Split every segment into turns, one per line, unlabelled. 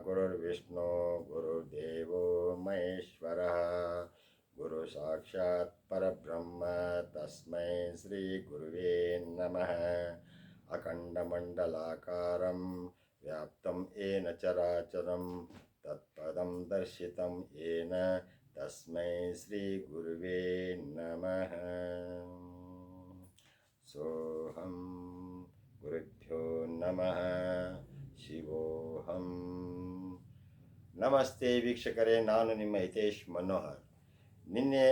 ಗುರುರ್ವಿಷ್ಣು ಗುರುರ್ದೇವೋ ಮಹೇಶ್ವರಃ ಗುರು ಸಾಕ್ಷಾತ್ ಪರಬ್ರಹ್ಮ ತಸ್ಮೈ ಶ್ರೀ ಗುರುವೇ ನಮಃ. ಅಖಂಡಮಂಡಲಾಕಾರಂ ವ್ಯಾಪ್ತಂ ಏನ ಚರಾಚರಂ ತತ್ಪದಂ ದರ್ಶಿತಂ ಏನ ತಸ್ಮೈ ಶ್ರೀ ಗುರುವೇ ನಮಃ. ಸೋಹಂ ಗುರುಭ್ಯೋ ನಮಃ ಶಿವೋಹಂ. ನಮಸ್ತೆ ವೀಕ್ಷಕರೇ, ನಾನು ನಿಮ್ಮ ಹಿತೇಶ್ ಮನೋಹರ್. ನಿನ್ನೆ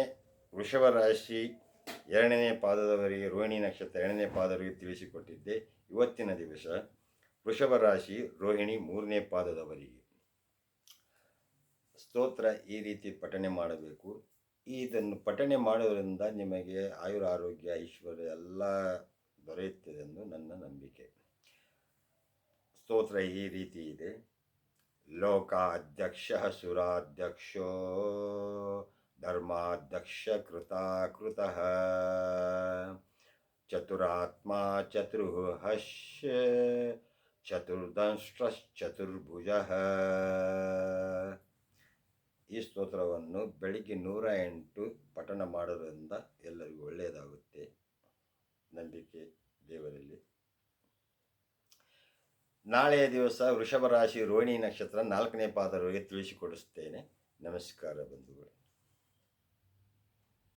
ವೃಷಭ ರಾಶಿ 2ನೇ ಪಾದದವರಿಗೆ, ರೋಹಿಣಿ ನಕ್ಷತ್ರ 2ನೇ ಪಾದದವರಿಗೆ ತಿಳಿಸಿಕೊಟ್ಟಿದ್ದೆ. ಇವತ್ತಿನ ದಿವಸ ವೃಷಭ ರಾಶಿ ರೋಹಿಣಿ 3ನೇ ಪಾದದವರಿಗೆ ಸ್ತೋತ್ರ ಈ ರೀತಿ ಪಠನೆ ಮಾಡಬೇಕು. ಇದನ್ನು ಪಠನೆ ಮಾಡೋದ್ರಿಂದ ನಿಮಗೆ ಆಯುರ, ಆರೋಗ್ಯ, ಐಶ್ವರ್ಯ ಎಲ್ಲ ದೊರೆಯುತ್ತದೆ ಎಂದು ನನ್ನ ನಂಬಿಕೆ. ಸ್ತೋತ್ರ ಈ ರೀತಿ ಇದೆ. ಲೋಕಾಧ್ಯಕ್ಷ ಸುರಾಧ್ಯಕ್ಷೋ ಧರ್ಮಾಧ್ಯಕ್ಷ ಕೃತಾಕೃತಃ ಚತುರಾತ್ಮ ಚತುರ್ಹಶ್ ಚತುರ್ದಂಷ್ಟ್ರಶ್ಚತುರ್ಭುಜಃ. ಈ ಸ್ತೋತ್ರವನ್ನು ಬೆಳಿಗ್ಗೆ 108 ಪಠನ ಮಾಡೋದ್ರಿಂದ ಎಲ್ಲರಿಗೂ ಒಳ್ಳೆಯದಾಗುತ್ತೆ. ನಂಬಿಕೆ ದೇವರಲ್ಲಿ. ನಾಳೆಯ ದಿವಸ ವೃಷಭ ರಾಶಿ ರೋಹಿಣಿ ನಕ್ಷತ್ರ 4ನೇ ಪಾದದವರೆಗೆ ತಿಳಿಸಿಕೊಡಿಸುತ್ತೇನೆ. ನಮಸ್ಕಾರ ಬಂಧುಗಳು.